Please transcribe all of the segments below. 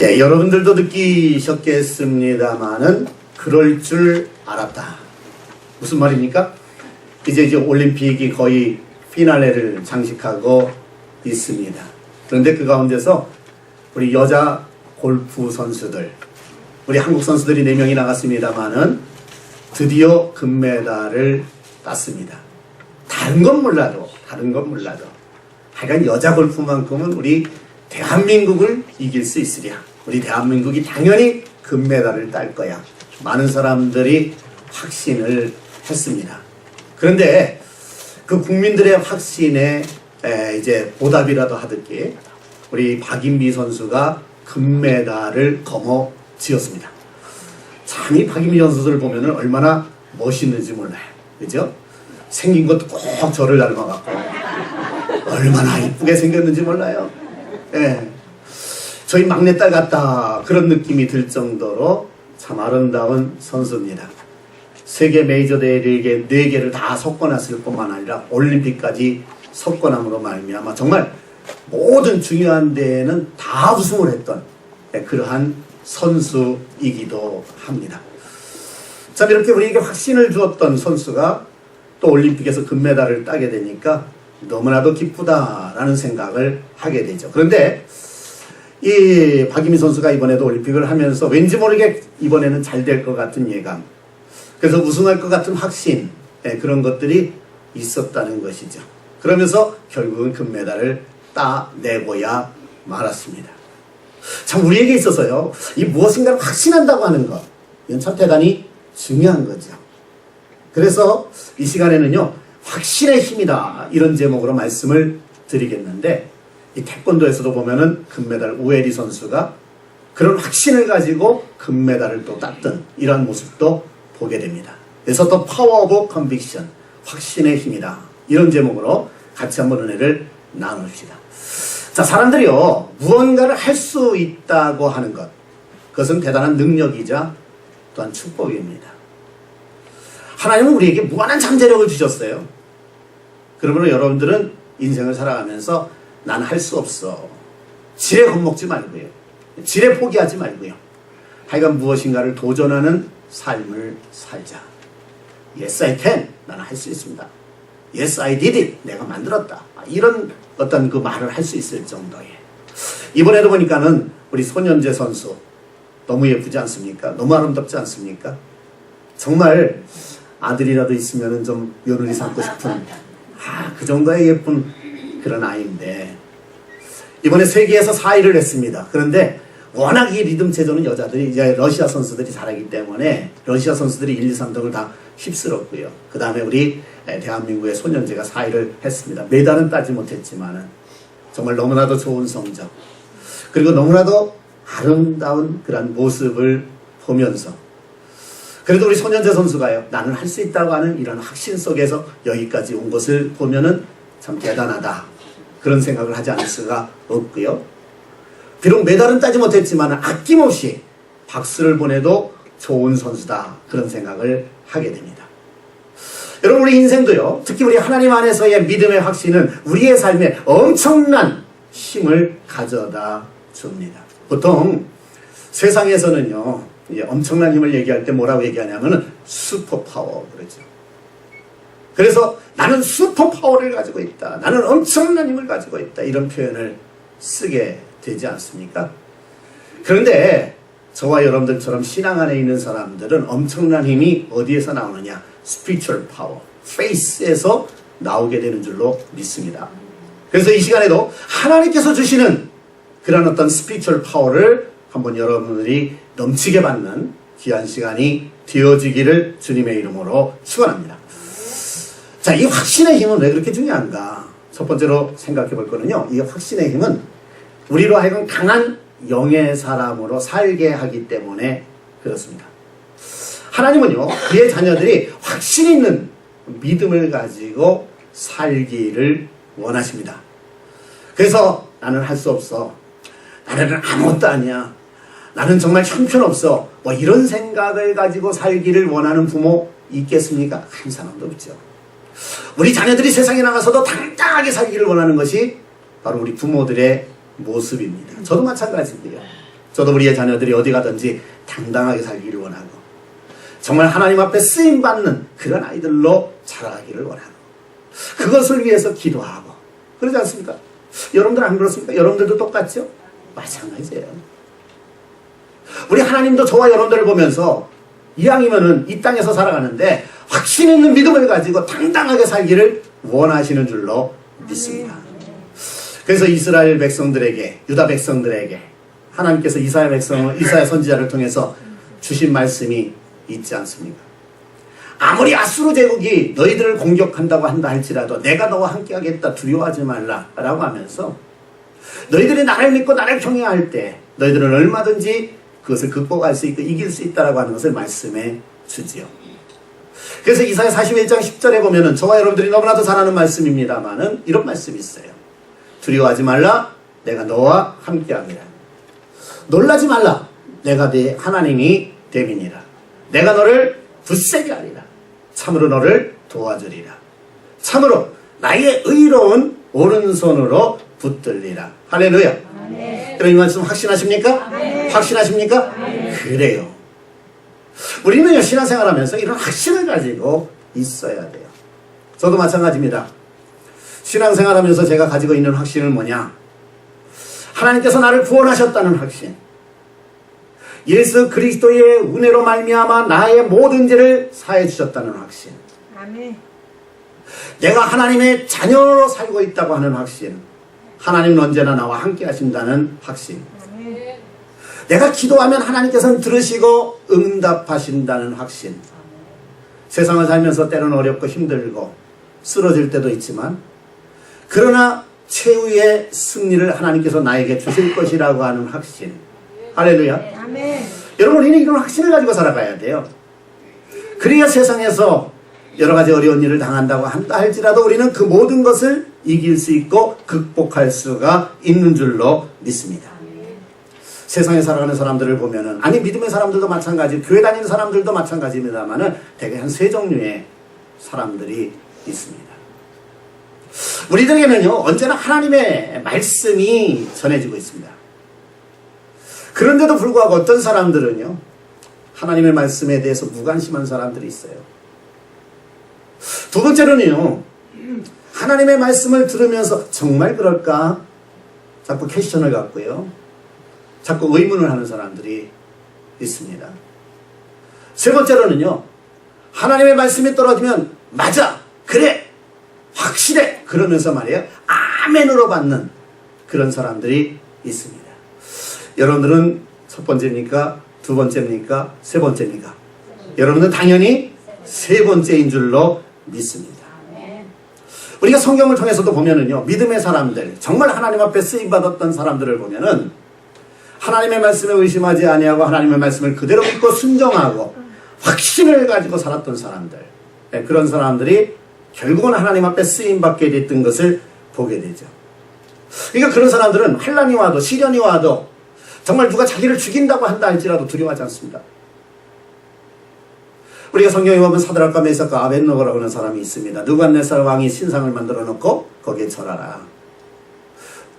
예, 여러분들도 느끼셨겠습니다만은 그럴 줄 알았다. 무슨 말입니까? 이제 올림픽이 거의 피날레를 장식하고 있습니다. 그런데 그 가운데서 우리 여자 골프 선수들, 우리 한국 선수들이 4명이 나갔습니다만은 드디어 금메달을 땄습니다. 다른 건 몰라도 하여간 여자 골프만큼은 우리 대한민국을 이길 수 있으랴. 우리 대한민국이 당연히 금메달을 딸 거야. 많은 사람들이 확신을 했습니다. 그런데 그 국민들의 확신에 이제 보답이라도 하듯이 우리 박인비 선수가 금메달을 거머쥐었습니다. 참 이 박인비 선수를 보면은 얼마나 멋있는지 몰라요. 그죠? 생긴 것도 꼭 저를 닮아갖고 얼마나 이쁘게 생겼는지 몰라요. 예. 저희 막내딸 같다 그런 느낌이 들 정도로 참 아름다운 선수입니다. 세계 메이저 대회에 4개를 다 석권했을 뿐만 아니라 올림픽까지 석권함으로 말미암아 정말 모든 중요한 대회는 다 우승을 했던 그러한 선수이기도 합니다. 참 이렇게 우리에게 확신을 주었던 선수가 또 올림픽에서 금메달을 따게 되니까 너무나도 기쁘다라는 생각을 하게 되죠. 그런데 이 박인비 선수가 이번에도 올림픽을 하면서 왠지 모르게 이번에는 잘 될 것 같은 예감, 그래서 우승할 것 같은 확신, 그런 것들이 있었다는 것이죠. 그러면서 결국은 금메달을 따내고야 말았습니다. 참 우리에게 있어서요, 이 무엇인가를 확신한다고 하는 것, 이건 참 대단히 중요한 거죠. 그래서 이 시간에는요, 확신의 힘이다 이런 제목으로 말씀을 드리겠는데, 이 태권도에서도 보면은 금메달 우에리 선수가 그런 확신을 가지고 금메달을 또 땄던 이러한 모습도 보게 됩니다. 그래서 또 파워 오브 컨빅션, 확신의 힘이다 이런 제목으로 같이 한번 은혜를 나눕시다. 자, 사람들이요 무언가를 할 수 있다고 하는 것, 그것은 대단한 능력이자 또한 축복입니다. 하나님은 우리에게 무한한 잠재력을 주셨어요. 그러므로 여러분들은 인생을 살아가면서 난 할 수 없어, 지레 겁먹지 말고요, 지레 포기하지 말고요, 하여간 무엇인가를 도전하는 삶을 살자. Yes I can, 나는 할 수 있습니다. Yes I did it, 내가 만들었다, 이런 어떤 그 말을 할 수 있을 정도의. 이번에도 보니까는 우리 손현재 선수 너무 예쁘지 않습니까? 너무 아름답지 않습니까? 정말 아들이라도 있으면 좀 며느리 삼고 싶은 그 정도의 예쁜 그런 아이인데, 이번에 세계에서 4위를 했습니다. 그런데 워낙 이 리듬 체조는 여자들이, 이제 러시아 선수들이 잘하기 때문에 러시아 선수들이 1, 2, 3등을 다 휩쓸었고요. 그 다음에 우리 대한민국의 손현재가 4위를 했습니다. 메달은 따지 못했지만은 정말 너무나도 좋은 성적, 그리고 너무나도 아름다운 그런 모습을 보면서, 그래도 우리 손현재 선수가요, 나는 할 수 있다고 하는 이런 확신 속에서 여기까지 온 것을 보면은 참 대단하다 그런 생각을 하지 않을 수가 없고요. 비록 메달은 따지 못했지만 아낌없이 박수를 보내도 좋은 선수다 그런 생각을 하게 됩니다. 여러분, 우리 인생도요, 특히 우리 하나님 안에서의 믿음의 확신은 우리의 삶에 엄청난 힘을 가져다 줍니다. 보통 세상에서는요, 엄청난 힘을 얘기할 때 뭐라고 얘기하냐면은 슈퍼파워 그러죠. 그래서 나는 슈퍼파워를 가지고 있다, 나는 엄청난 힘을 가지고 있다, 이런 표현을 쓰게 되지 않습니까? 그런데 저와 여러분들처럼 신앙 안에 있는 사람들은 엄청난 힘이 어디에서 나오느냐? 스피리추얼 파워, 페이스에서 나오게 되는 줄로 믿습니다. 그래서 이 시간에도 하나님께서 주시는 그런 어떤 스피리추얼 파워를 한번 여러분들이 넘치게 받는 귀한 시간이 되어지기를 주님의 이름으로 축원합니다. 자, 이 확신의 힘은 왜 그렇게 중요한가? 첫 번째로 생각해 볼 거는요, 이 확신의 힘은 우리로 하여금 강한 영의 사람으로 살게 하기 때문에 그렇습니다. 하나님은요, 그의 자녀들이 확신 있는 믿음을 가지고 살기를 원하십니다. 그래서 나는 할 수 없어, 나는 아무것도 아니야, 나는 정말 형편없어, 뭐 이런 생각을 가지고 살기를 원하는 부모 있겠습니까? 한 사람도 없죠. 우리 자녀들이 세상에 나가서도 당당하게 살기를 원하는 것이 바로 우리 부모들의 모습입니다. 저도 마찬가지고요. 저도 우리의 자녀들이 어디 가든지 당당하게 살기를 원하고 정말 하나님 앞에 쓰임받는 그런 아이들로 자라기를 원하고 그것을 위해서 기도하고 그러지 않습니까? 여러분들 안 그렇습니까? 여러분들도 똑같죠? 마찬가지예요. 우리 하나님도 저와 여러분들을 보면서 이왕이면은 이 땅에서 살아가는데 확신 있는 믿음을 가지고 당당하게 살기를 원하시는 줄로 믿습니다. 그래서 이스라엘 백성들에게, 유다 백성들에게 하나님께서 이사야 선지자를 통해서 주신 말씀이 있지 않습니까? 아무리 아수르 제국이 너희들을 공격한다고 한다 할지라도 내가 너와 함께 하겠다, 두려워하지 말라 라고 하면서 너희들이 나를 믿고 나를 경외할 때 너희들은 얼마든지 그것을 극복할 수 있고 이길 수 있다라고 하는 것을 말씀해 주지요. 그래서 이사야 41장 10절에 보면은 저와 여러분들이 너무나도 잘 아는 말씀입니다만은 이런 말씀이 있어요. 두려워하지 말라, 내가 너와 함께하리라. 놀라지 말라, 내가 네 하나님이 됨이니라. 내가 너를 굳세게 하리라. 참으로 너를 도와주리라. 참으로 나의 의로운 오른손으로 붙들리라. 할렐루야. 여러분 이 말씀 확신하십니까? 확신하십니까? 그래요. 우리는요 신앙생활하면서 이런 확신을 가지고 있어야 돼요. 저도 마찬가지입니다. 신앙생활하면서 제가 가지고 있는 확신은 뭐냐? 하나님께서 나를 구원하셨다는 확신. 예수 그리스도의 은혜로 말미암아 나의 모든 죄를 사해 주셨다는 확신. 아멘. 내가 하나님의 자녀로 살고 있다고 하는 확신. 하나님은 언제나 나와 함께 하신다는 확신. 아멘. 내가 기도하면 하나님께서는 들으시고 응답하신다는 확신. 세상을 살면서 때로는 어렵고 힘들고 쓰러질 때도 있지만 그러나 최후의 승리를 하나님께서 나에게 주실 것이라고 하는 확신. 할렐루야. 아멘. 여러분 우리는 이런 확신을 가지고 살아가야 돼요. 그래야 세상에서 여러 가지 어려운 일을 당한다고 한다 할지라도 우리는 그 모든 것을 이길 수 있고 극복할 수가 있는 줄로 믿습니다. 세상에 살아가는 사람들을 보면은 아니 믿음의 사람들도 마찬가지, 교회 다니는 사람들도 마찬가지입니다만은 대개 한 세 종류의 사람들이 있습니다. 우리들에게는요 언제나 하나님의 말씀이 전해지고 있습니다. 그런데도 불구하고 어떤 사람들은요 하나님의 말씀에 대해서 무관심한 사람들이 있어요. 두 번째로는요 하나님의 말씀을 들으면서 정말 그럴까 자꾸 퀘스천을 갖고요 자꾸 의문을 하는 사람들이 있습니다. 세 번째로는요 하나님의 말씀이 떨어지면 맞아, 그래, 확실해 그러면서 말이에요 아멘으로 받는 그런 사람들이 있습니다. 여러분들은 첫 번째입니까? 두 번째입니까? 세 번째입니까? 여러분은 당연히 세 번째인 줄로 믿습니다. 우리가 성경을 통해서도 보면은요 믿음의 사람들, 정말 하나님 앞에 쓰임받았던 사람들을 보면은 하나님의 말씀에 의심하지 아니하고 하나님의 말씀을 그대로 믿고 순종하고 확신을 가지고 살았던 사람들, 그런 사람들이 결국은 하나님 앞에 쓰임받게 됐던 것을 보게 되죠. 그러니까 그런 사람들은 환난이 와도 시련이 와도 정말 누가 자기를 죽인다고 한다 할지라도 두려워하지 않습니다. 우리가 성경에 보면 사드락과 메삭과 아벳노고라고 하는 사람이 있습니다. 느부갓네살 왕이 신상을 만들어 놓고 거기에 절하라.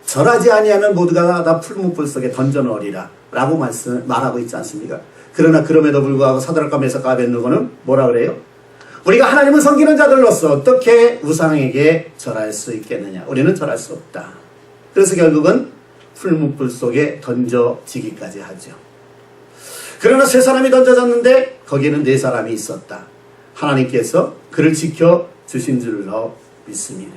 절하지 아니하면 모두가 다 풀무불 속에 던져 넣으리라 라고 말하고 있지 않습니까? 그러나 그럼에도 불구하고 사드락과 메삭과 아벳노고는 뭐라 그래요? 우리가 하나님을 섬기는 자들로서 어떻게 우상에게 절할 수 있겠느냐? 우리는 절할 수 없다. 그래서 결국은 풀무불 속에 던져지기까지 하죠. 그러나 세 사람이 던져졌는데 거기에는 네 사람이 있었다. 하나님께서 그를 지켜주신 줄로 믿습니다.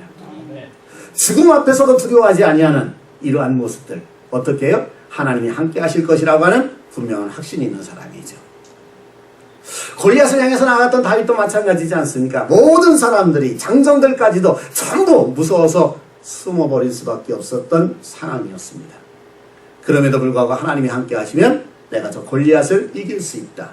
죽음 앞에서도 두려워하지 아니하는 이러한 모습들 어떻게 해요? 하나님이 함께 하실 것이라고 하는 분명한 확신이 있는 사람이죠. 골리앗을 향해서 나갔던 다윗도 마찬가지지 않습니까? 모든 사람들이 장정들까지도 전부 무서워서 숨어버릴 수밖에 없었던 상황이었습니다. 그럼에도 불구하고 하나님이 함께 하시면 내가 저 골리앗을 이길 수 있다.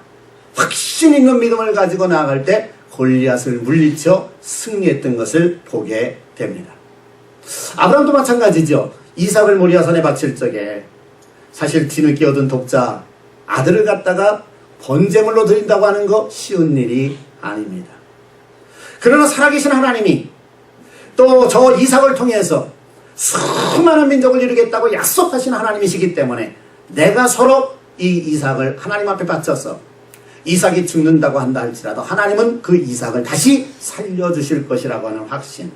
확신 있는 믿음을 가지고 나아갈 때 골리앗을 물리쳐 승리했던 것을 보게 됩니다. 아브라함도 마찬가지죠. 이삭을 모리아산에 바칠 적에 사실 뒤늦게 얻은 독자 아들을 갖다가 번제물로 드린다고 하는 거 쉬운 일이 아닙니다. 그러나 살아계신 하나님이 또 저 이삭을 통해서 수많은 민족을 이루겠다고 약속하신 하나님이시기 때문에 내가 서로 이 이삭을 하나님 앞에 바쳐서 이삭이 죽는다고 한다 할지라도 하나님은 그 이삭을 다시 살려주실 것이라고 하는 확신.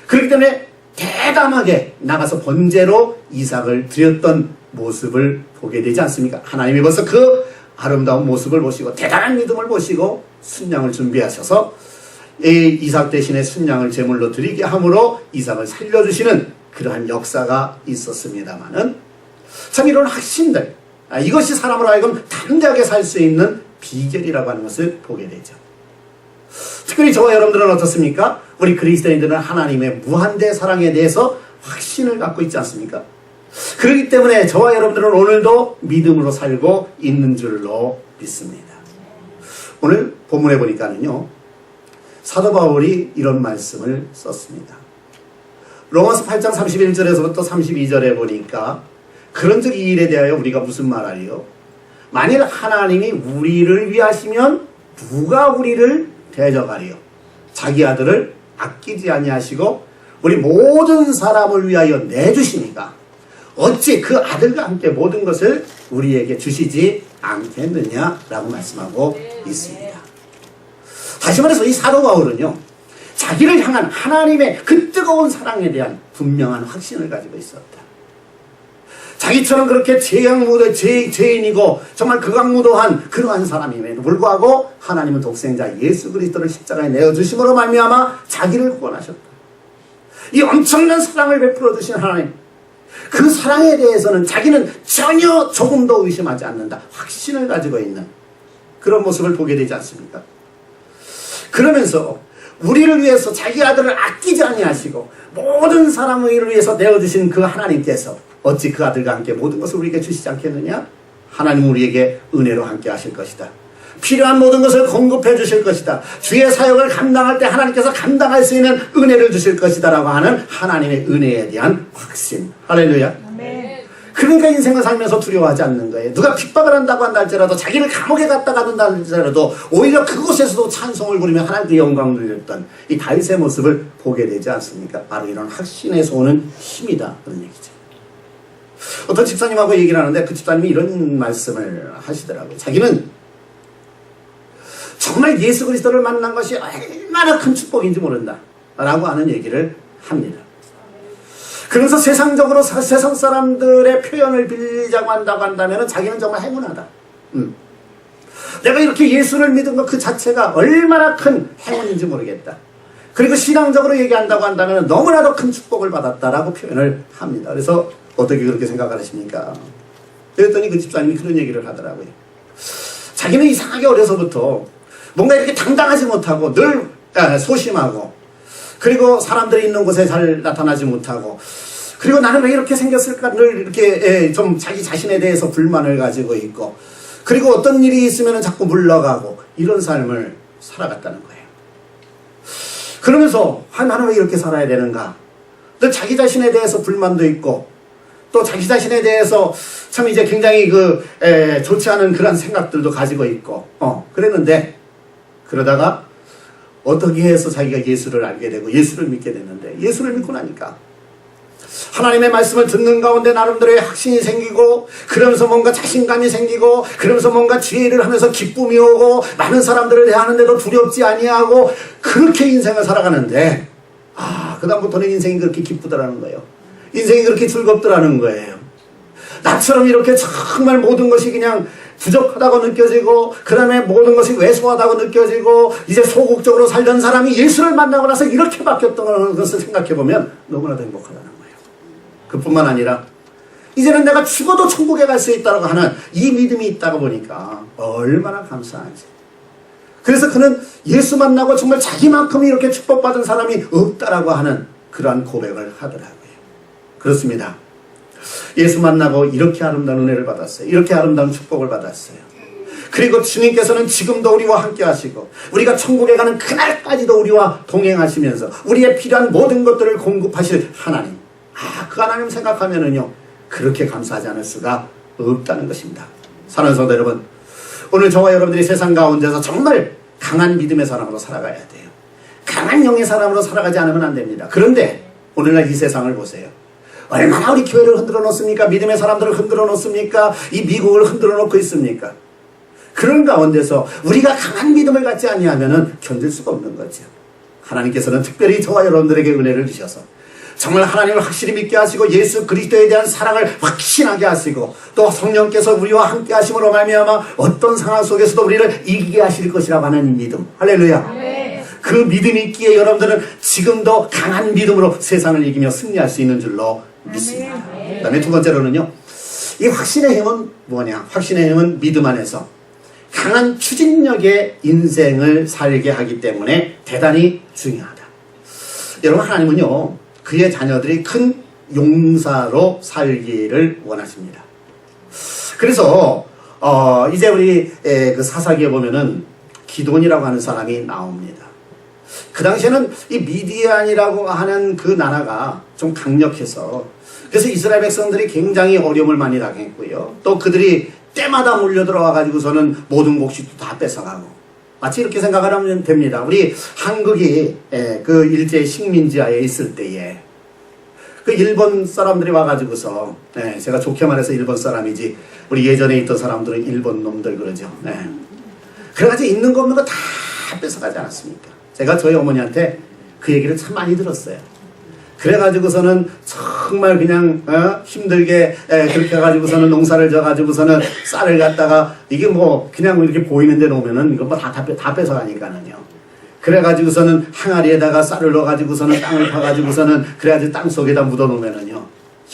그렇기 때문에 대담하게 나가서 번제로 이삭을 드렸던 모습을 보게 되지 않습니까? 하나님이 벌써 그 아름다운 모습을 보시고 대단한 믿음을 보시고 순양을 준비하셔서 이 이삭 대신에 순양을 제물로 드리게 함으로 이삭을 살려주시는 그러한 역사가 있었습니다마는 참 이런 확신들, 이것이 사람으로 하여금 담대하게 살 수 있는 비결이라고 하는 것을 보게 되죠. 특별히 저와 여러분들은 어떻습니까? 우리 그리스도인들은 하나님의 무한대 사랑에 대해서 확신을 갖고 있지 않습니까? 그렇기 때문에 저와 여러분들은 오늘도 믿음으로 살고 있는 줄로 믿습니다. 오늘 본문에 보니까는요, 사도 바울이 이런 말씀을 썼습니다. 로마서 8장 31절에서부터 32절에 보니까 그런 적 이 일에 대하여 우리가 무슨 말하리요? 만일 하나님이 우리를 위하시면 누가 우리를 대적하리요? 자기 아들을 아끼지 아니하시고 우리 모든 사람을 위하여 내주시니까 어찌 그 아들과 함께 모든 것을 우리에게 주시지 않겠느냐라고 말씀하고 있습니다. 다시 말해서 이 사도 바울은요, 자기를 향한 하나님의 그 뜨거운 사랑에 대한 분명한 확신을 가지고 있었다. 자기처럼 그렇게 죄인이고 정말 극악무도한 그러한 사람임에도 불구하고 하나님은 독생자 예수 그리스도를 십자가에 내어주심으로 말미암아 자기를 구원하셨다. 이 엄청난 사랑을 베풀어 주신 하나님, 그 사랑에 대해서는 자기는 전혀 조금도 의심하지 않는다. 확신을 가지고 있는 그런 모습을 보게 되지 않습니까? 그러면서 우리를 위해서 자기 아들을 아끼지 아니하시고 모든 사람을 위해서 내어주신 그 하나님께서 어찌 그 아들과 함께 모든 것을 우리에게 주시지 않겠느냐? 하나님은 우리에게 은혜로 함께 하실 것이다. 필요한 모든 것을 공급해 주실 것이다. 주의 사역을 감당할 때 하나님께서 감당할 수 있는 은혜를 주실 것이다 라고 하는 하나님의 은혜에 대한 확신. 할렐루야. 그러니까 인생을 살면서 두려워하지 않는 거예요. 누가 핍박을 한다고 한다 할지라도, 자기를 감옥에 갔다 가든다 할지라도 오히려 그곳에서도 찬송을 부리며 하나님께 영광을 드렸던 이 다윗의 모습을 보게 되지 않습니까? 바로 이런 확신에서 오는 힘이다, 그런 얘기죠. 어떤 집사님하고 얘기를 하는데 그 집사님이 이런 말씀을 하시더라고요. 자기는 정말 예수 그리스도를 만난 것이 얼마나 큰 축복인지 모른다 라고 하는 얘기를 합니다. 그래서 세상적으로 세상 사람들의 표현을 빌리자고 한다고 한다면 자기는 정말 행운하다. 내가 이렇게 예수를 믿은 것 그 자체가 얼마나 큰 행운인지 모르겠다. 그리고 신앙적으로 얘기한다고 한다면 너무나도 큰 축복을 받았다라고 표현을 합니다. 그래서 어떻게 그렇게 생각을 하십니까? 그랬더니 그 집사님이 그런 얘기를 하더라고요. 자기는 이상하게 어려서부터 뭔가 이렇게 당당하지 못하고 늘 소심하고, 그리고 사람들이 있는 곳에 잘 나타나지 못하고, 그리고 나는 왜 이렇게 생겼을까 늘 이렇게 좀 자기 자신에 대해서 불만을 가지고 있고, 그리고 어떤 일이 있으면 자꾸 물러가고 이런 삶을 살아갔다는 거예요. 그러면서 나는 왜 이렇게 살아야 되는가? 또 자기 자신에 대해서 불만도 있고, 또 자기 자신에 대해서 참 이제 굉장히 좋지 않은 그런 생각들도 가지고 있고, 그랬는데, 그러다가 어떻게 해서 자기가 예수를 알게 되고 예수를 믿게 됐는데, 예수를 믿고 나니까 하나님의 말씀을 듣는 가운데 나름대로의 확신이 생기고, 그러면서 뭔가 자신감이 생기고, 그러면서 뭔가 지혜를 하면서 기쁨이 오고, 많은 사람들을 대하는데도 두렵지 아니하고, 그렇게 인생을 살아가는데, 그다음부터는 인생이 그렇게 기쁘더라는 거예요. 인생이 그렇게 즐겁더라는 거예요. 나처럼 이렇게 정말 모든 것이 그냥 부족하다고 느껴지고, 그 다음에 모든 것이 왜소하다고 느껴지고, 이제 소극적으로 살던 사람이 예수를 만나고 나서 이렇게 바뀌었던 것을 생각해보면 너무나도 행복하다는 거예요. 그뿐만 아니라 이제는 내가 죽어도 천국에 갈 수 있다고 하는 이 믿음이 있다고 보니까 얼마나 감사한지. 그래서 그는 예수 만나고 정말 자기만큼 이렇게 축복받은 사람이 없다라고 하는 그러한 고백을 하더라고요. 그렇습니다. 예수 만나고 이렇게 아름다운 은혜를 받았어요. 이렇게 아름다운 축복을 받았어요. 그리고 주님께서는 지금도 우리와 함께 하시고, 우리가 천국에 가는 그날까지도 우리와 동행하시면서 우리의 필요한 모든 것들을 공급하실 하나님, 그 하나님 생각하면은요, 그렇게 감사하지 않을 수가 없다는 것입니다. 사랑하는 성도 여러분, 오늘 저와 여러분들이 세상 가운데서 정말 강한 믿음의 사람으로 살아가야 돼요. 강한 영의 사람으로 살아가지 않으면 안 됩니다. 그런데 오늘날 이 세상을 보세요. 얼마나 우리 교회를 흔들어 놓습니까? 믿음의 사람들을 흔들어 놓습니까? 이 미국을 흔들어 놓고 있습니까? 그런 가운데서 우리가 강한 믿음을 갖지 아니하면은 견딜 수가 없는 거죠. 하나님께서는 특별히 저와 여러분들에게 은혜를 주셔서 정말 하나님을 확실히 믿게 하시고 예수 그리스도에 대한 사랑을 확신하게 하시고 또 성령께서 우리와 함께 하심으로 말미암아 어떤 상황 속에서도 우리를 이기게 하실 것이라고 하는 이 믿음. 할렐루야. 네. 그 믿음이 있기에 여러분들은 지금도 강한 믿음으로 세상을 이기며 승리할 수 있는 줄로 믿습니다. 그 다음에 두 번째로는요, 이 확신의 힘은 뭐냐? 확신의 힘은 믿음 안에서 강한 추진력의 인생을 살게 하기 때문에 대단히 중요하다. 여러분, 하나님은요 그의 자녀들이 큰 용사로 살기를 원하십니다. 그래서 이제 우리 그 사사기에 보면은 기돈이라고 하는 사람이 나옵니다. 그 당시에는 이 미디안이라고 하는 그 나라가 좀 강력해서 그래서 이스라엘 백성들이 굉장히 어려움을 많이 당했고요. 또 그들이 때마다 몰려들어와 가지고서는 모든 곡식도 다 뺏어가고 마치 이렇게 생각하면 됩니다. 우리 한국이 그 일제 식민지하에 있을 때에 그 일본 사람들이 와가지고서 제가 좋게 말해서 일본 사람이지 우리 예전에 있던 사람들은 일본 놈들 그러죠. 그래가지고 있는 거 없는 거 다 뺏어가지 않았습니까? 제가 저희 어머니한테 그 얘기를 참 많이 들었어요. 그래가지고서는 정말 그냥 힘들게 그렇게 해가지고서는 농사를 져가지고서는 쌀을 갖다가 이게 뭐 그냥 이렇게 보이는 데 놓으면은 이거 뭐 다 뺏어가니까는요. 그래가지고서는 항아리에다가 쌀을 넣어가지고서는 땅을 파가지고서는 그래가지고 땅 속에다 묻어놓으면은요,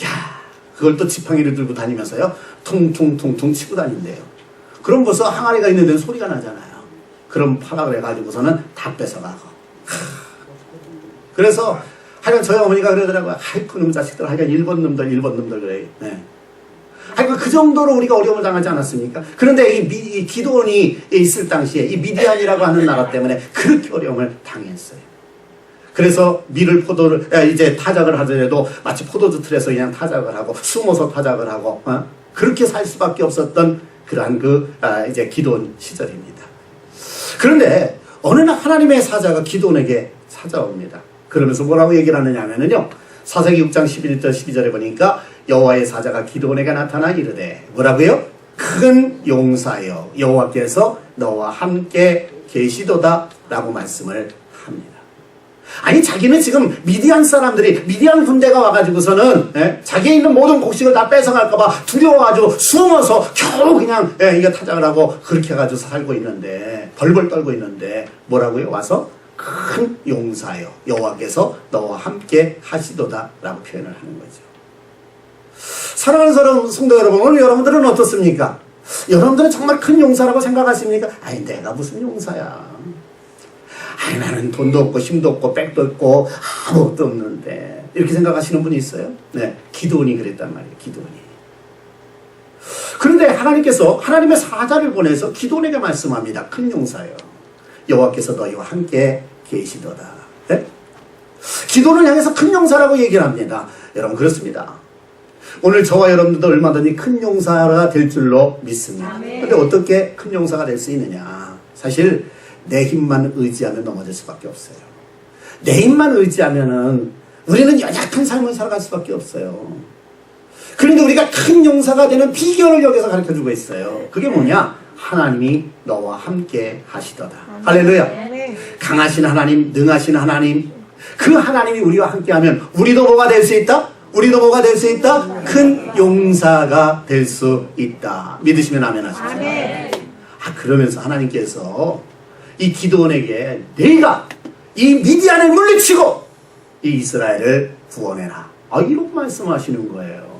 야, 그걸 또 지팡이를 들고 다니면서요 통통통통 치고 다닌대요. 그럼 벌써 항아리가 있는 데는 소리가 나잖아요. 그럼 파라 그래가지고서는 다 뺏어가고. 그래서 하여간 저희 어머니가 그러더라고요. 아이 그놈 자식들 하여간 일본 놈들 그래. 하여간 그 정도로 우리가 어려움을 당하지 않았습니까? 그런데 이 기드온이 있을 당시에 이 미디안이라고 하는 나라 때문에 그렇게 어려움을 당했어요. 그래서 밀을 포도를 이제 타작을 하더라도 마치 포도주 틀에서 그냥 타작을 하고 숨어서 타작을 하고 그렇게 살 수밖에 없었던 그러한 이제 기드온 시절입니다. 그런데 어느 날 하나님의 사자가 기드온에게 찾아옵니다. 그러면서 뭐라고 얘기를 하느냐 하면은요, 사사기 6장 11절 12절에 보니까 여호와의 사자가 기드온에게 나타나 이르되 뭐라고요? 큰 용사여 여호와께서 너와 함께 계시도다 라고 말씀을 합니다. 아니 자기는 지금 미디안 사람들이 미디안 군대가 와가지고서는 자기에 있는 모든 곡식을 다 뺏어갈까봐 두려워가지고 숨어서 겨우 그냥 이거 타작을 하고 그렇게 해가지고 살고 있는데 벌벌 떨고 있는데 뭐라고요? 와서 큰 용사여 여호와께서 너와 함께 하시도다 라고 표현을 하는 거죠. 사랑하는 성도 여러분, 오늘 여러분들은 어떻습니까? 여러분들은 정말 큰 용사라고 생각하십니까? 아니 내가 무슨 용사야. 아니 나는 돈도 없고 힘도 없고 백도 없고 아무것도 없는데 이렇게 생각하시는 분이 있어요? 네, 기드온이 그랬단 말이에요. 기드온이. 그런데 하나님께서 하나님의 사자를 보내서 기드온에게 말씀합니다. 큰 용사여 여호와께서 너희와 함께 계시도다. 네? 기도를 향해서 큰 용사라고 얘기를 합니다. 여러분 그렇습니다. 오늘 저와 여러분들도 얼마든지 큰 용사가 될 줄로 믿습니다. 그런데 어떻게 큰 용사가 될 수 있느냐? 사실 내 힘만 의지하면 넘어질 수밖에 없어요. 내 힘만 의지하면은 우리는 연약한 삶을 살아갈 수밖에 없어요. 그런데 우리가 큰 용사가 되는 비결을 여기서 가르쳐주고 있어요. 그게 뭐냐? 하나님이 너와 함께 하시도다. 할렐루야. 강하신 하나님, 능하신 하나님, 그 하나님이 우리와 함께하면 우리도 뭐가 될 수 있다? 우리도 뭐가 될 수 있다? 큰 용사가 될 수 있다. 믿으시면 아멘 하십시오. 그러면서 하나님께서 이 기드온에게 네가 이 미디안을 물리치고 이 이스라엘을 구원해라. 이렇게 말씀하시는 거예요.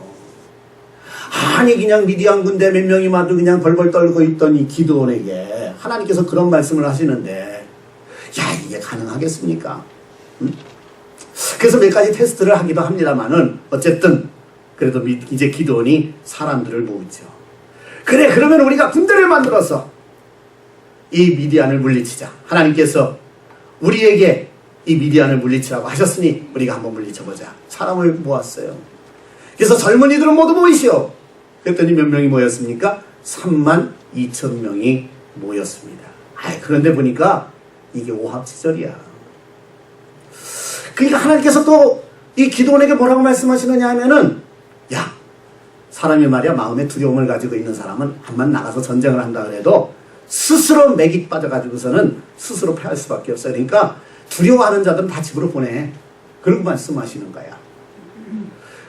아니 그냥 미디안 군대 몇 명이 와도 그냥 벌벌 떨고 있던 이 기드온에게 하나님께서 그런 말씀을 하시는데 야 이게 가능하겠습니까? 그래서 몇 가지 테스트를 하기도 합니다만은 어쨌든 그래도 이제 기드온이 사람들을 모으죠. 그래 그러면 우리가 군대를 만들어서 이 미디안을 물리치자. 하나님께서 우리에게 이 미디안을 물리치라고 하셨으니 우리가 한번 물리쳐보자. 사람을 모았어요. 그래서 젊은이들은 모두 모이시오. 그랬더니 몇 명이 모였습니까? 32,000명이 모였습니다. 그런데 보니까 이게 오합지졸이야. 그러니까 하나님께서 또 이 기도원에게 뭐라고 말씀하시느냐 하면은, 야, 사람이 말이야 마음에 두려움을 가지고 있는 사람은 한번 나가서 전쟁을 한다 그래도 스스로 맥이 빠져가지고서는 스스로 패할 수밖에 없어요. 그러니까 두려워하는 자들은 다 집으로 보내. 그런 말씀하시는 거야.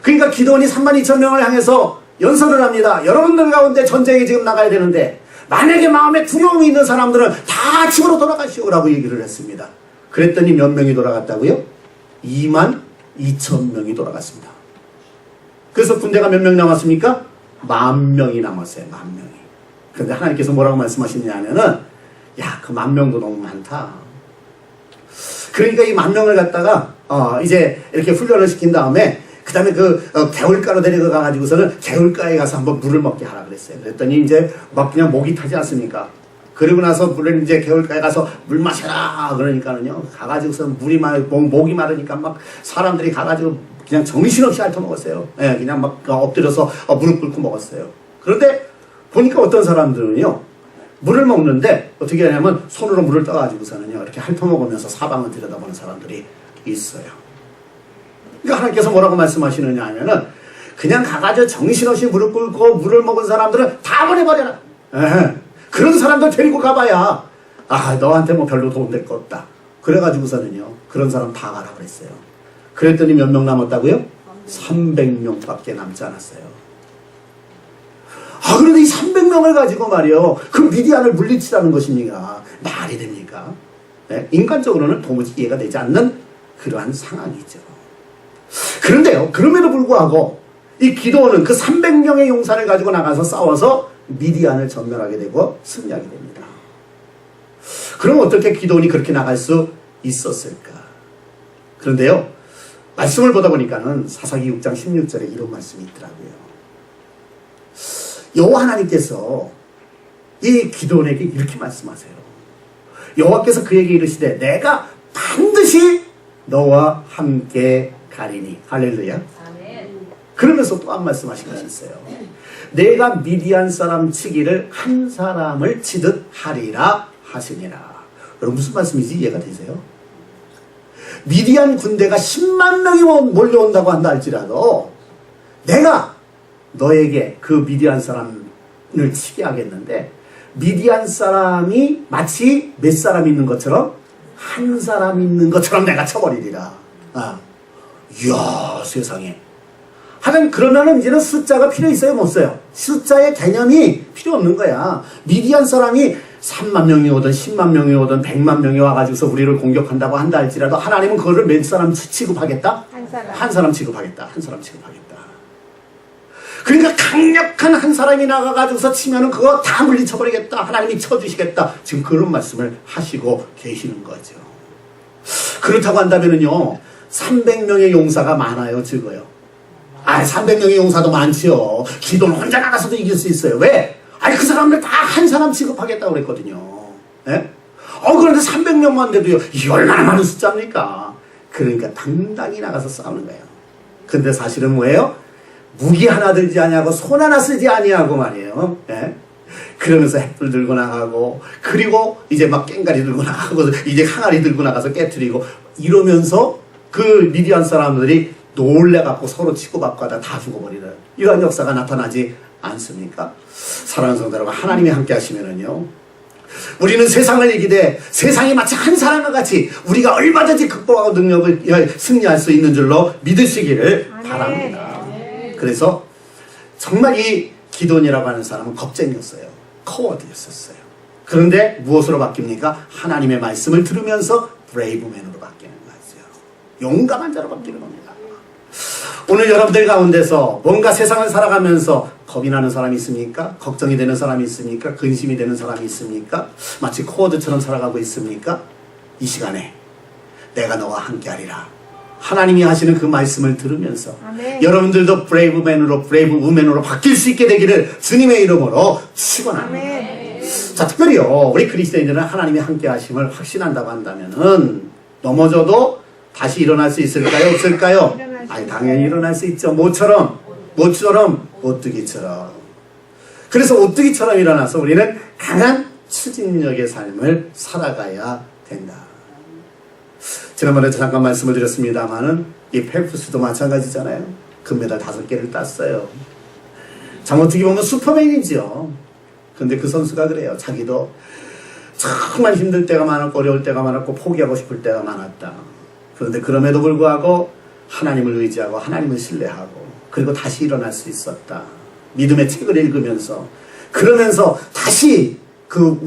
그러니까 기도원이 32,000명을 향해서 연설을 합니다. 여러분들 가운데 전쟁에 지금 나가야 되는데 만약에 마음에 두려움이 있는 사람들은 다 집으로 돌아가시오라고 얘기를 했습니다. 그랬더니 몇 명이 돌아갔다고요? 22,000명이 돌아갔습니다. 그래서 군대가 몇 명 남았습니까? 10,000명이 남았어요. 10,000명이. 그런데 하나님께서 뭐라고 말씀하시느냐 하면은, 야, 그 10,000명도 너무 많다. 그러니까 이 10,000명을 갖다가 이제 이렇게 훈련을 시킨 다음에 그 다음에 개울가로 데려가 가지고서는 개울가에 가서 한번 물을 먹게 하라 그랬어요. 그랬더니 이제 막 그냥 목이 타지 않습니까? 그리고 나서 물을 이제 개울가에 가서 물 마셔라 그러니까는요, 가가지고서 목이 마르니까 막 사람들이 가가지고 그냥 정신없이 핥아먹었어요. 예, 그냥 막 엎드려서 무릎 꿇고 먹었어요. 그런데 보니까 어떤 사람들은요, 물을 먹는데 어떻게 하냐면 손으로 물을 떠가지고서는요, 이렇게 핥아먹으면서 사방을 들여다보는 사람들이 있어요. 그러니까 하나님께서 뭐라고 말씀하시느냐 하면은, 그냥 가가지고 정신없이 무릎 꿇고 물을 먹은 사람들은 다 보내버려라. 예, 그런 사람들 데리고 가봐야 너한테 뭐 별로 도움될 거 없다. 그래가지고서는요, 그런 사람 다 가라 그랬어요. 그랬더니 몇 명 남았다고요? 300명밖에 남지 않았어요. 그런데 이 300명을 가지고 말이요, 그 미디안을 물리치라는 것입니까? 말이 됩니까? 네? 인간적으로는 도무지 이해가 되지 않는 그러한 상황이죠. 그런데요, 그럼에도 불구하고 이 기도원은 그 300명의 용사를 가지고 나가서 싸워서 미디안을 전멸하게 되고 승리하게 됩니다. 그럼 어떻게 기도원이 그렇게 나갈 수 있었을까? 그런데요, 말씀을 보다 보니까는 사사기 6장 16절에 이런 말씀이 있더라고요. 여호와 하나님께서 이 기도원에게 이렇게 말씀하세요. 여호와께서 그에게 이르시되 내가 반드시 너와 함께 가리니. 할렐루야. 그러면서 또 한 말씀하신 것이 있어요. 내가 미디안 사람 치기를 한 사람을 치듯 하리라 하시니라. 여러분 무슨 말씀인지 이해가 되세요? 미디안 군대가 10만 명이 몰려온다고 한다 할지라도 내가 너에게 그 미디안 사람을 치게 하겠는데, 미디안 사람이 마치 몇 사람 있는 것처럼, 한 사람 있는 것처럼 내가 쳐버리리라. 이야, 세상에. 하여간 그러면은 이제는 숫자가 필요 있어요, 못 써요? 숫자의 개념이 필요 없는 거야. 미디안 사람이 3만 명이 오든 10만 명이 오든 100만 명이 와가지고서 우리를 공격한다고 한다 할지라도 하나님은 그거를 몇 사람 취급하겠다? 한 사람 취급하겠다. 한 사람 취급하겠다. 그러니까 강력한 한 사람이 나가가지고서 치면은 그거 다 물리쳐버리겠다. 하나님이 쳐주시겠다. 지금 그런 말씀을 하시고 계시는 거죠. 그렇다고 한다면은요, 300명의 용사가 많아요, 적어요? 300명의 용사도 많지요. 기도는 혼자 나가서도 이길 수 있어요. 왜? 그 사람들 다 한 사람 취급하겠다고 그랬거든요. 예? 그런데 300명만 돼도요, 이 얼마나 많은 숫자입니까? 그러니까 당당히 나가서 싸우는 거예요. 근데 사실은 뭐예요? 무기 하나 들지 아니하고 손 하나 쓰지 아니하고 말이에요. 예? 그러면서 횃불 들고 나가고, 그리고 이제 막 깽가리 들고 나가고, 이제 항아리 들고 나가서 깨트리고, 이러면서 그 미디안 사람들이 놀래갖고 서로 치고받고 하다 다 죽어버리는 이러한 역사가 나타나지 않습니까? 사랑하는 성도 여러분, 하나님이 함께 하시면은요, 우리는 세상을 이기되 세상이 마치 한 사람과 같이 우리가 얼마든지 극복하고 능력을 승리할 수 있는 줄로 믿으시기를 바랍니다. 그래서 정말 이 기도원이라고 하는 사람은 겁쟁이였어요. 커워드였었어요. 그런데 무엇으로 바뀝니까? 하나님의 말씀을 들으면서 브레이브맨으로 바뀌는 거죠. 용감한 자로 바뀌는 겁니다. 오늘 여러분들 가운데서 뭔가 세상을 살아가면서 겁이 나는 사람이 있습니까? 걱정이 되는 사람이 있습니까? 근심이 되는 사람이 있습니까? 마치 코어드처럼 살아가고 있습니까? 이 시간에 내가 너와 함께하리라. 하나님이 하시는 그 말씀을 들으면서 아멘. 여러분들도 브레이브맨으로 브레이브우맨으로 바뀔 수 있게 되기를 주님의 이름으로 축원합니다. 자, 특별히요, 우리 그리스도인들은 하나님이 함께 하심을 확신한다고 한다면은 넘어져도 다시 일어날 수 있을까요? 없을까요? 당연히 일어날 수 있죠. 모처럼 오뚜기처럼. 그래서 오뚜기처럼 일어나서 우리는 강한 추진력의 삶을 살아가야 된다. 지난번에 잠깐 말씀을 드렸습니다만은 이 펠프스도 마찬가지잖아요. 금메달 5개를 땄어요. 어떻게 보면 슈퍼맨이죠. 근데 그 선수가 그래요. 자기도 정말 힘들 때가 많았고 어려울 때가 많았고 포기하고 싶을 때가 많았다. 그런데 그럼에도 불구하고 하나님을 의지하고 하나님을 신뢰하고 그리고 다시 일어날 수 있었다. 믿음의 책을 읽으면서 그러면서 다시 그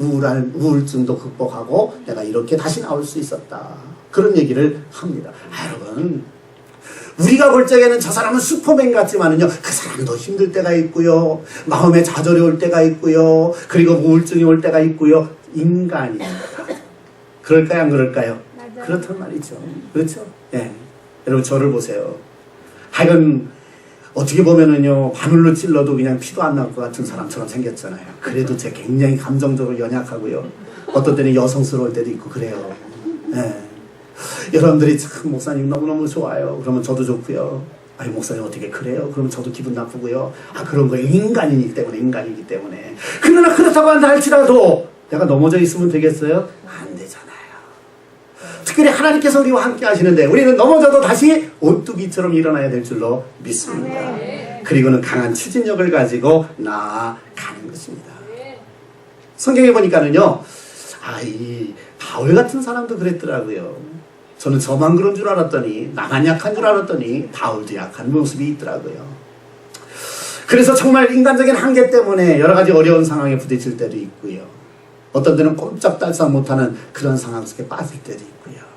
우울증도 극복하고 내가 이렇게 다시 나올 수 있었다. 그런 얘기를 합니다. 여러분, 우리가 볼 적에는 저 사람은 슈퍼맨 같지만은요, 그 사람도 힘들 때가 있고요, 마음에 좌절이 올 때가 있고요, 그리고 우울증이 올 때가 있고요. 인간입니다. 그럴까요, 안 그럴까요? 맞아요. 그렇단 말이죠. 그렇죠? 예. 여러분, 저를 보세요. 하여간 어떻게 보면은요, 바늘로 찔러도 그냥 피도 안 날 것 같은 사람처럼 생겼잖아요. 그래도 제 굉장히 감정적으로 연약하고요. 어떤 때는 여성스러울 때도 있고 그래요. 예. 여러분들이 참 목사님 너무너무 좋아요. 그러면 저도 좋고요. 아니 목사님 어떻게 그래요? 그러면 저도 기분 나쁘고요. 그런 거예요. 인간이기 때문에. 그러나 그렇다고 한다 할지라도 내가 넘어져 있으면 되겠어요? 안 되잖아요. 특별히 하나님께서 우리와 함께 하시는데 우리는 넘어져도 다시 오뚜기처럼 일어나야 될 줄로 믿습니다. 그리고는 강한 추진력을 가지고 나아가는 것입니다. 성경에 보니까는요, 이 바울 같은 사람도 그랬더라고요. 저는 저만 그런 줄 알았더니, 나만 약한 줄 알았더니 바울도 약한 모습이 있더라고요. 그래서 정말 인간적인 한계 때문에 여러 가지 어려운 상황에 부딪힐 때도 있고요. 어떤 때는 꼼짝달싹 못하는 그런 상황 속에 빠질 때도 있고요.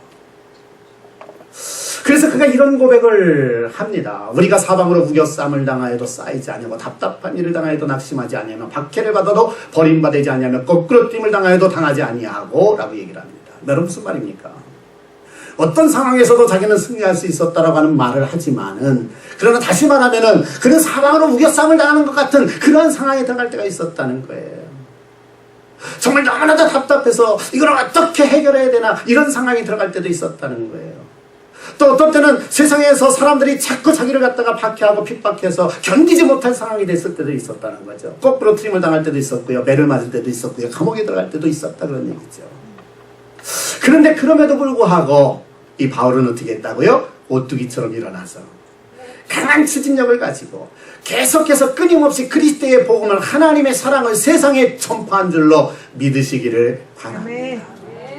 그래서 그가 이런 고백을 합니다. 우리가 사방으로 우겨쌈을 당하여도 쌓이지 아니하고 답답한 일을 당하여도 낙심하지 아니하며 박해를 받아도 버림받지 아니하며 거꾸로 뛸을 당하여도 당하지 아니하고 라고 얘기를 합니다. 여러분 무슨 말입니까? 어떤 상황에서도 자기는 승리할 수 있었다라고 하는 말을 하지만은, 그러나 다시 말하면은 그는 사방으로 우겨쌈을 당하는 것 같은 그런 상황에 들어갈 때가 있었다는 거예요. 정말 너무나도 답답해서 이걸 어떻게 해결해야 되나 이런 상황에 들어갈 때도 있었다는 거예요. 또 어떤 때는 세상에서 사람들이 자꾸 자기를 갖다가 박해하고 핍박해서 견디지 못할 상황이 됐을 때도 있었다는 거죠. 거꾸로 트림을 당할 때도 있었고요, 매를 맞을 때도 있었고요, 감옥에 들어갈 때도 있었다 그런 얘기죠. 그런데 그럼에도 불구하고 이 바울은 어떻게 했다고요? 오뚜기처럼 일어나서 강한 추진력을 가지고 계속해서 끊임없이 그리스도의 복음을, 하나님의 사랑을 세상에 전파한 줄로 믿으시기를 바랍니다.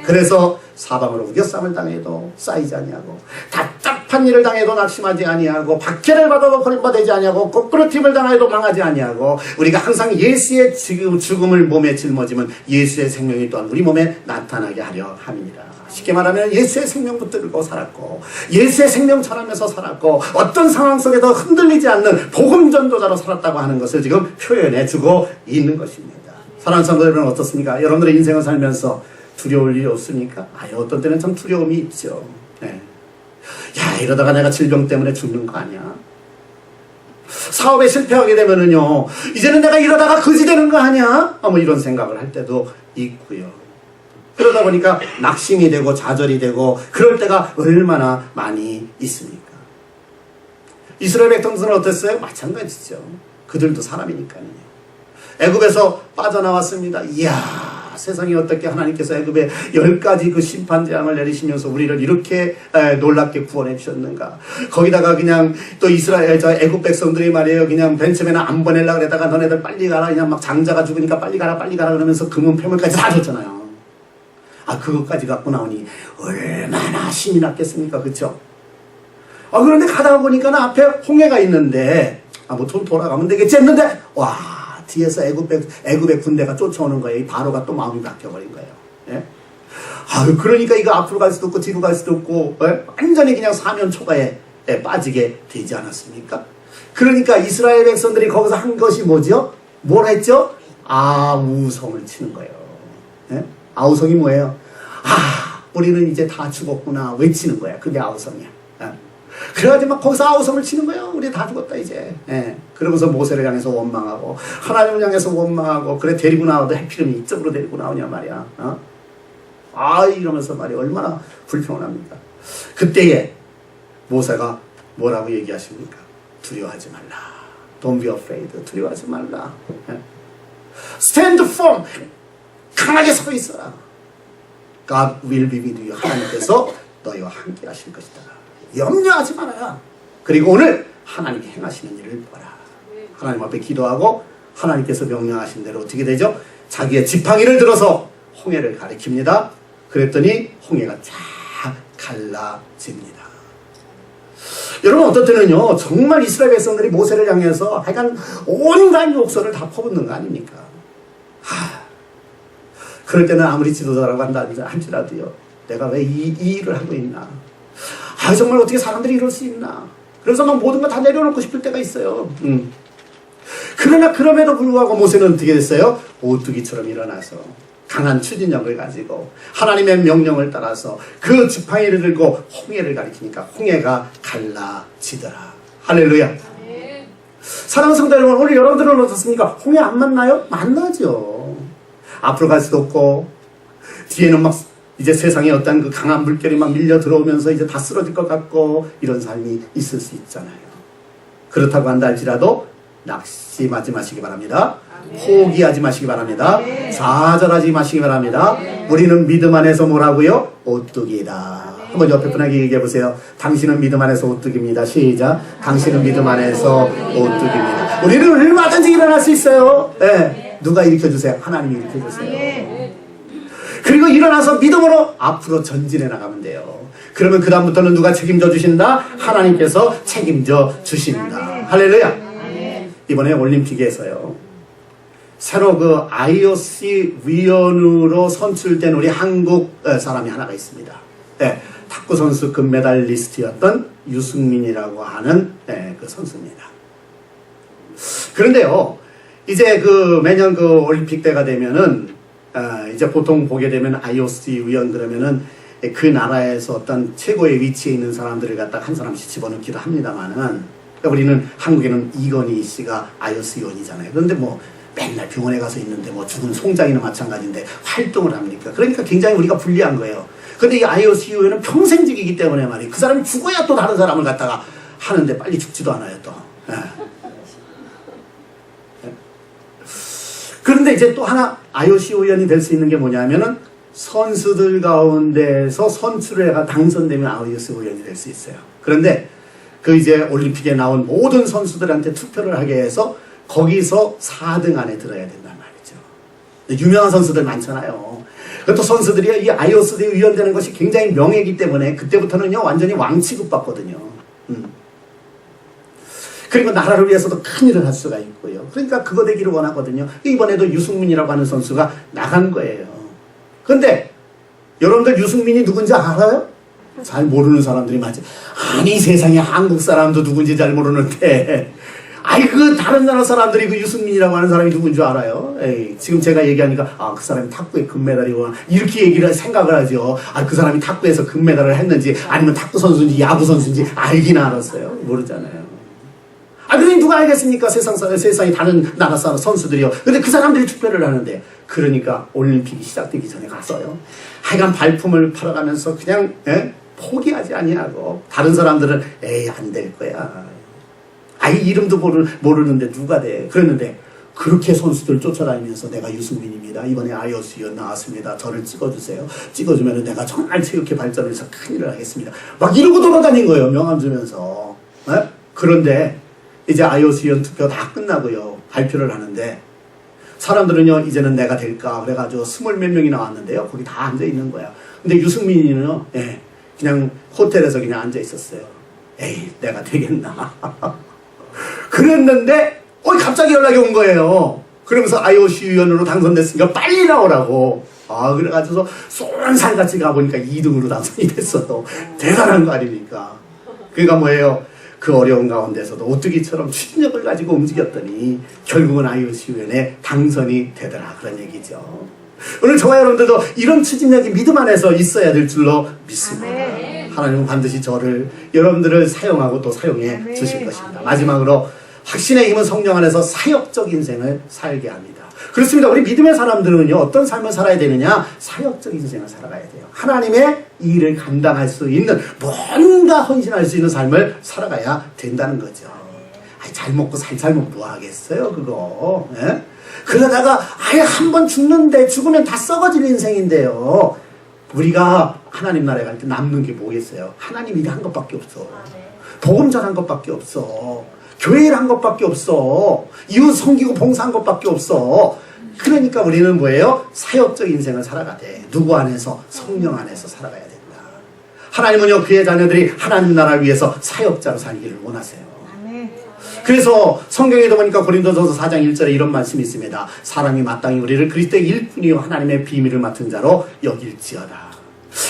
그래서 사방으로 우겨쌈을 당해도 쌓이지 아니하고 답답한 일을 당해도 낙심하지 아니하고 박해를 받아도 버림받지 아니하고 거꾸로 팀을 당해도 망하지 아니하고 우리가 항상 예수의 죽음을 몸에 짊어지면 예수의 생명이 또한 우리 몸에 나타나게 하려 함이니라. 쉽게 말하면 예수의 생명 붙들고 살았고 예수의 생명 전하면서 살았고 어떤 상황 속에도 흔들리지 않는 복음 전도자로 살았다고 하는 것을 지금 표현해 주고 있는 것입니다. 사랑하는 성도 여러분 어떻습니까? 여러분들의 인생을 살면서 두려울 일이 없습니까? 어떤 때는 참 두려움이 있죠. 네. 이러다가 내가 질병 때문에 죽는 거 아니야? 사업에 실패하게 되면은요, 이제는 내가 이러다가 거지 되는 거 아니야? 뭐 이런 생각을 할 때도 있고요. 그러다 보니까 낙심이 되고 좌절이 되고 그럴 때가 얼마나 많이 있습니까? 이스라엘 백성들은 어땠어요? 마찬가지죠. 그들도 사람이니까요. 애굽에서 빠져나왔습니다. 이야, 세상에 어떻게 하나님께서 애굽에 10가지 그 심판재앙을 내리시면서 우리를 이렇게 놀랍게 구원해 주셨는가. 거기다가 그냥 또 애굽 백성들이 말이에요, 그냥 벤츠맨을 안 보내려고 그러다가 너네들 빨리 가라, 그냥 막 장자가 죽으니까 빨리 가라 그러면서 금은 폐물까지 다 줬잖아요. 그것까지 갖고 나오니 얼마나 힘이 났겠습니까? 그쵸? 그런데 가다가 보니까 앞에 홍해가 있는데 뭐 좀 돌아가면 되겠지 했는데 뒤에서 애굽의 군대가 쫓아오는 거예요. 이 바로가 또 마음이 바뀌어버린 거예요. 예? 그러니까 이거 앞으로 갈 수도 없고 뒤로 갈 수도 없고 완전히 그냥 사면 초가에 빠지게 되지 않았습니까? 그러니까 이스라엘 백성들이 거기서 한 것이 뭐죠? 뭘 했죠? 아우성을 치는 거예요. 예? 아우성이 뭐예요? 우리는 이제 다 죽었구나 외치는 거야. 그게 아우성이야. 그래가지고 막 거기서 아우성을 치는 거예요. 우리 다 죽었다 이제. 그러면서 모세를 향해서 원망하고 하나님을 향해서 원망하고, 그래 데리고 나와도 해피름이 이쪽으로 데리고 나오냐 말이야. 이러면서 말이야 얼마나 불평합니까? 그때에 모세가 뭐라고 얘기하십니까? 두려워하지 말라. Don't be afraid. 두려워하지 말라. Stand firm. 강하게 서 있어라. God will be with you. 하나님께서 너희와 함께 하실 것이다. 염려하지 말아라. 그리고 오늘 하나님이 행하시는 일을 보라. 하나님 앞에 기도하고 하나님께서 명령하신 대로 어떻게 되죠? 자기의 지팡이를 들어서 홍해를 가리킵니다. 그랬더니 홍해가 쫙 갈라집니다. 여러분 어떤 때는요 정말 이스라엘 백성들이 모세를 향해서 하여간 온갖 욕설을 다 퍼붓는 거 아닙니까? 그럴 때는 아무리 지도자라고 한다 할지라도요 내가 왜 이 일을 하고 있나? 정말 어떻게 사람들이 이럴 수 있나? 그래서 막 모든 거 다 내려놓고 싶을 때가 있어요. 그러나 그럼에도 불구하고 모세는 어떻게 됐어요? 오뚜기처럼 일어나서 강한 추진력을 가지고 하나님의 명령을 따라서 그 지팡이를 들고 홍해를 가리키니까 홍해가 갈라지더라. 할렐루야. 사랑하는 성도 여러분, 오늘 여러분들은 어떻습니까? 홍해 안 만나요? 만나죠. 앞으로 갈 수도 없고 뒤에는 막 이제 세상에 어떤 그 강한 물결이 막 밀려 들어오면서 이제 다 쓰러질 것 같고 이런 삶이 있을 수 있잖아요. 그렇다고 한다 할지라도 낙심하지 마시기 바랍니다. 포기하지 마시기 바랍니다. 좌절하지 마시기 바랍니다. 우리는 믿음 안에서 뭐라고요? 오뚜기다. 한번 옆에 분에게 얘기해 보세요. 당신은 믿음 안에서 오뚜기입니다. 시작. 당신은 믿음 안에서 오뚜기입니다. 우리는 얼마든지 일어날 수 있어요. 네. 누가 일으켜주세요? 하나님이 일으켜주세요. 그리고 일어나서 믿음으로 앞으로 전진해 나가면 돼요. 그러면 그 다음부터는 누가 책임져 주신다? 하나님께서 책임져 주신다. 할렐루야. 이번에 올림픽에서요 새로 그 IOC 위원으로 선출된 우리 한국 사람이 하나가 있습니다. 네, 탁구 선수 금메달리스트였던 유승민이라고 하는 그 선수입니다. 그런데요 이제 그 매년 그 올림픽 때가 되면은 이제 보통 보게 되면 IOC 위원 그러면은 그 나라에서 어떤 최고의 위치에 있는 사람들을 갖다가 한 사람씩 집어넣기도 합니다만은 우리는 한국에는 이건희 씨가 IOC 위원이잖아요. 그런데 뭐 맨날 병원에 가서 있는데 뭐 죽은 송장이나 마찬가지인데 활동을 합니까? 그러니까 굉장히 우리가 불리한 거예요. 근데 이 IOC 위원은 평생직이기 때문에 말이에요. 그 사람이 죽어야 또 다른 사람을 갖다가 하는데 빨리 죽지도 않아요 또. 그런데 이제 또 하나 IOC 위원이 될 수 있는 게 뭐냐면은 선수들 가운데서 선출을 해가 당선되면 IOC 위원이 될 수 있어요. 그런데 그 이제 올림픽에 나온 모든 선수들한테 투표를 하게 해서 거기서 4등 안에 들어야 된단 말이죠. 유명한 선수들 많잖아요. 또 선수들이 이 IOC 위원 되는 것이 굉장히 명예이기 때문에 그때부터는요 완전히 왕 취급받거든요. 그리고 나라를 위해서도 큰 일을 할 수가 있고요. 그러니까 그거 되기를 원하거든요. 이번에도 유승민이라고 하는 선수가 나간 거예요. 그런데 여러분들 유승민이 누군지 알아요? 잘 모르는 사람들이 많지. 아니 세상에 한국 사람도 누군지 잘 모르는데 아이 그 다른 나라 사람들이 그 유승민이라고 하는 사람이 누군지 알아요? 에이, 지금 제가 얘기하니까 그 사람이 탁구에 금메달이구나 이렇게 얘기를 생각을 하죠. 그 사람이 탁구에서 금메달을 했는지 아니면 탁구 선수인지 야구 선수인지 알긴 알았어요. 모르잖아요. 그러니 누가 알겠습니까? 세상에 다른 나라 사람 선수들이요. 근데 그 사람들이 투표를 하는데 그러니까 올림픽이 시작되기 전에 가서요. 하여간 발품을 팔아가면서 그냥 포기하지 아니하고 다른 사람들은 에이 안 될 거야. 이름도 모르는데 누가 돼. 그랬는데 그렇게 선수들 쫓아다니면서 내가 유승민입니다. 이번에 IOC 위원 나왔습니다. 저를 찍어주세요. 찍어주면 내가 정말 체육회 발전해서 큰일을 하겠습니다. 막 이러고 돌아다닌 거예요. 명함 주면서. 그런데 이제 IOC 위원 투표 다 끝나고요. 발표를 하는데 사람들은요 이제는 내가 될까 그래가지고 20몇 명이 나왔는데요. 거기 다 앉아 있는 거야. 근데 유승민이는요 그냥 호텔에서 그냥 앉아 있었어요. 에이 내가 되겠나. 그랬는데 갑자기 연락이 온 거예요. 그러면서 IOC 위원으로 당선됐으니까 빨리 나오라고. 그래가지고 쏜살같이 가보니까 2등으로 당선이 됐어도 대단한 거 아닙니까? 그러니까 뭐예요? 그 어려운 가운데서도 오뚜기처럼 추진력을 가지고 움직였더니 결국은 IOC 위원에 당선이 되더라. 그런 얘기죠. 오늘 저와 여러분들도 이런 추진력이 믿음 안에서 있어야 될 줄로 믿습니다. 하나님은 반드시 저를 여러분들을 사용하고 또 사용해 주실 것입니다. 마지막으로 확신의 힘은 성령 안에서 사역적 인생을 살게 합니다. 그렇습니다. 우리 믿음의 사람들은요 어떤 삶을 살아야 되느냐? 사역적 인생을 살아가야 돼요. 하나님의 일을 감당할 수 있는 뭔가 헌신할 수 있는 삶을 살아가야 된다는 거죠. 잘 먹고 살면 뭐 하겠어요 그거. 그러다가 한 번 죽는데 죽으면 다 썩어질 인생인데요. 우리가 하나님 나라에 갈 때 남는 게 뭐겠어요? 하나님 일이 한 것밖에 없어. 복음 전한 것밖에 없어. 교회를 한 것밖에 없어. 이웃 섬기고 봉사한 것밖에 없어. 그러니까 우리는 뭐예요? 사역적 인생을 살아가되 누구 안에서? 성령 안에서 살아가야 된다. 하나님은요, 그의 자녀들이 하나님 나라를 위해서 사역자로 살기를 원하세요. 그래서 성경에도 보니까 고린도전서 4장 1절에 이런 말씀이 있습니다. 사람이 마땅히 우리를 그리스도의 일꾼이요 하나님의 비밀을 맡은 자로 여길지어다.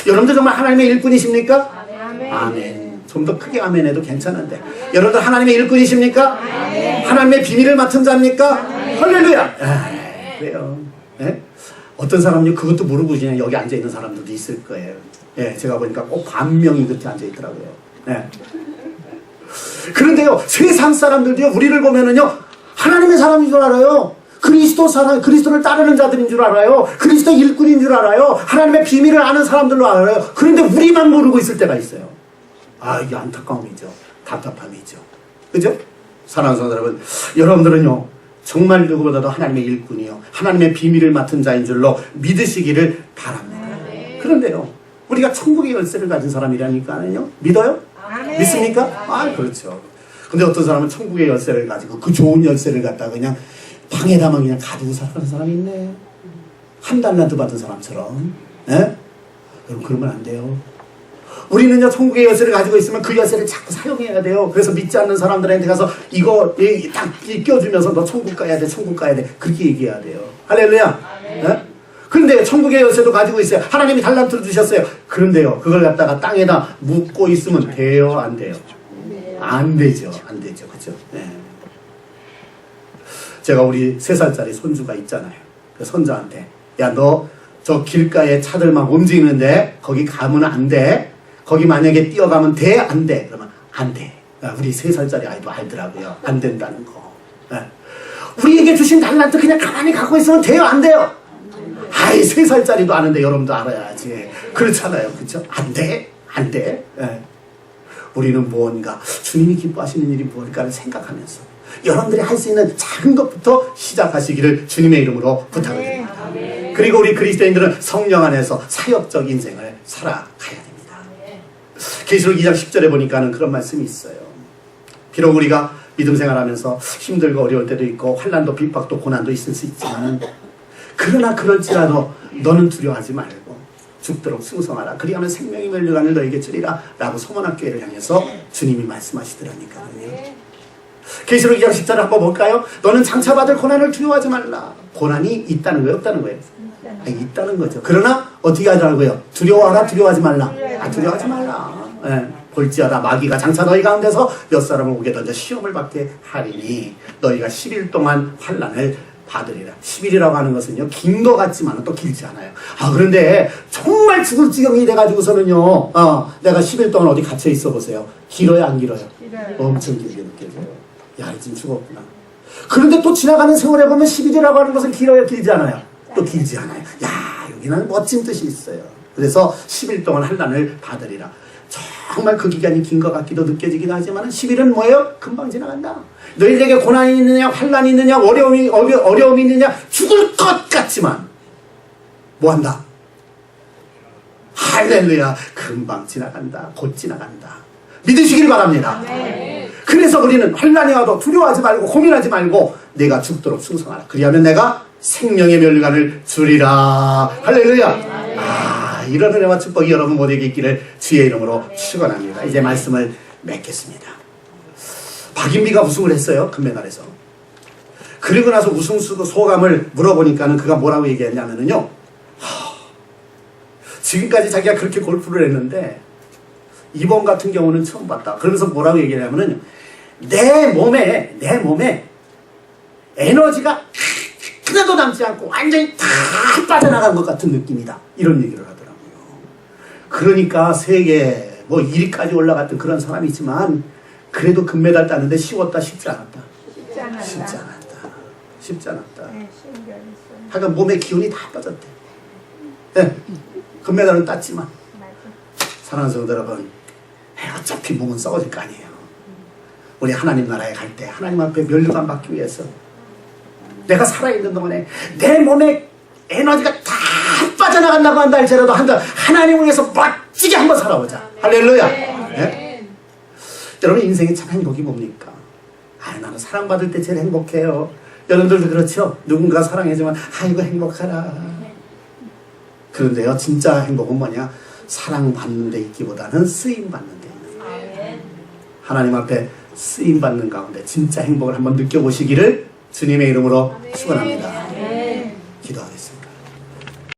여러분들 정말 하나님의 일꾼이십니까? 아멘. 좀 더 크게 아멘 해도 괜찮은데, 여러분들 하나님의 일꾼이십니까? 하나님의 비밀을 맡은 자입니까? 할렐루야. 그래요. 네? 어떤 사람은요, 그것도 모르고 그냥 여기 앉아있는 사람들도 있을 거예요. 예, 제가 보니까 꼭 반명이 끝에 앉아있더라고요. 예. 그런데요, 세상 사람들도요, 우리를 보면은요, 하나님의 사람인 줄 알아요. 그리스도 사람, 그리스도를 따르는 자들인 줄 알아요. 그리스도 일꾼인 줄 알아요. 하나님의 비밀을 아는 사람들로 알아요. 그런데 우리만 모르고 있을 때가 있어요. 아, 이게 안타까움이죠. 답답함이죠. 그죠? 사랑하는 성도 여러분, 여러분들은요, 정말 누구보다도 하나님의 일꾼이요, 하나님의 비밀을 맡은 자인 줄로 믿으시기를 바랍니다. 그런데요, 우리가 천국의 열쇠를 가진 사람이라니까요, 믿어요? 믿습니까? 아, 그렇죠. 근데 어떤 사람은 천국의 열쇠를 가지고 그 좋은 열쇠를 갖다가 그냥 방에다만 그냥 가두고 살아가는 사람이 있네. 한 달란트 받은 사람처럼. 예? 여러분, 그러면 안 돼요. 우리는요, 천국의 열쇠를 가지고 있으면 그 열쇠를 자꾸 사용해야 돼요. 그래서 믿지 않는 사람들한테 가서 이거 딱 껴주면서 너 천국 가야 돼, 천국 가야 돼. 그렇게 얘기해야 돼요. 할렐루야. 예? 그런데 천국의 열쇠도 가지고 있어요. 하나님이 달란트를 주셨어요. 그런데요, 그걸 갖다가 땅에다 묻고 있으면 돼요, 안 돼요? 안 되죠. 안 되죠. 그죠? 네. 제가 우리 3살짜리 손주가 있잖아요. 그 손자한테, 야, 너 저 길가에 차들 막 움직이는데 거기 가면 안 돼. 거기 만약에 뛰어가면 돼? 안 돼? 그러면 안 돼. 우리 3살짜리 아이도 알더라고요. 안 된다는 거. 네. 우리에게 주신 달란트 그냥 가만히 갖고 있으면 돼요? 안 돼요? 아이, 3살짜리도 아는데 여러분도 알아야지. 그렇잖아요. 그렇죠? 안 돼? 안 돼? 네. 우리는 무언가 주님이 기뻐하시는 일이 무엇일까를 생각하면서 여러분들이 할 수 있는 작은 것부터 시작하시기를 주님의 이름으로 부탁드립니다. 그리고 우리 그리스도인들은 성령 안에서 사역적 인생을 살아가야 됩니다. 계시록 2장 10절에 보니까는 그런 말씀이 있어요. 비록 우리가 믿음 생활하면서 힘들고 어려울 때도 있고 환난도 핍박도 고난도 있을 수 있지만, 그러나 그럴지라도 너는 두려워하지 말고 죽도록 승성하라. 그리하면 생명이 멸류관을 너에게 주리라. 라고 소문학교회를 향해서 주님이 말씀하시더라니까요. 계시록 2장 10절을 한번 볼까요? 너는 장차 받을 고난을 두려워하지 말라. 고난이 있다는 거예요? 없다는 거예요? 있다는 거죠. 그러나 어떻게 하더라고요? 두려워하라, 두려워하지 말라. 아, 두려워하지 말라. 예. 볼지어다 마귀가 장차 너희 가운데서 몇 사람을 오게 던져 시험을 받게 하리니 너희가 10일 동안 환난을 받으리라. 10일이라고 하는 것은요, 긴 것 같지만 또 길지 않아요. 아, 그런데 정말 죽을 지경이 돼가지고서는요, 내가 10일 동안 어디 갇혀 있어 보세요. 길어요, 안 길어요? 엄청 길게 느껴져요. 야, 지금 죽었구나. 그런데 또 지나가는 세월에 보면 10일이라고 하는 것은 길어요, 길지 않아요? 또 길지 않아요. 야, 여기는 멋진 뜻이 있어요. 그래서 10일 동안 환난을 받으리라. 정말 그 기간이 긴 것 같기도 느껴지긴 하지만 10일은 뭐예요? 금방 지나간다. 너희에게 고난이 있느냐, 환난이 있느냐, 어려움이 있느냐, 죽을 것 같지만 뭐한다? 할렐루야. 금방 지나간다. 곧 지나간다. 믿으시길 바랍니다. 그래서 우리는 환난이 와도 두려워하지 말고 고민하지 말고 내가 죽도록 충성하라. 그리하면 내가 생명의 멸류관을 주리라. 할렐루야. 이런 은혜와 축복이 여러분 모두에게 있기를 주의 이름으로 축원합니다. 이제 말씀을 맺겠습니다. 박인비가 우승을 했어요. 금메달에서. 그리고 나서 우승 소감을 물어보니까는 그가 뭐라고 얘기했냐면요, 지금까지 자기가 그렇게 골프를 했는데 이번 같은 경우는 처음 봤다. 그러면서 뭐라고 얘기하냐면은 내 몸에 에너지가 하나도 남지 않고 완전히 다 빠져나간 것 같은 느낌이다. 이런 얘기를 하더라고요. 그러니까 세계 1위까지 올라갔던 그런 사람이지만 그래도 금메달 따는데 쉬웠다, 쉽지 않았다. 쉽지 않았다. 하여간 몸에 기운이 다 빠졌대. 네, 금메달은 땄지만 사랑하는 성도 여러분, 어차피 몸은 썩어질 거 아니에요. 우리 하나님 나라에 갈 때 하나님 앞에 멸류관 받기 위해서 내가 살아있는 동안에 내 몸에 에너지가 다 빠져나간다고 한다 할지라도 하나님을 위해서 멋지게 한번 살아보자. 할렐루야. 네? 여러분 인생의 참 행복이 뭡니까? 나는 사랑받을 때 제일 행복해요. 여러분들도 그렇죠? 누군가 사랑해주면 아이고 행복하라. 그런데요, 진짜 행복은 뭐냐? 사랑받는 데 있기보다는 쓰임받는 데 있는 거예요. 하나님 앞에 쓰임받는 가운데 진짜 행복을 한번 느껴보시기를 주님의 이름으로 축원합니다.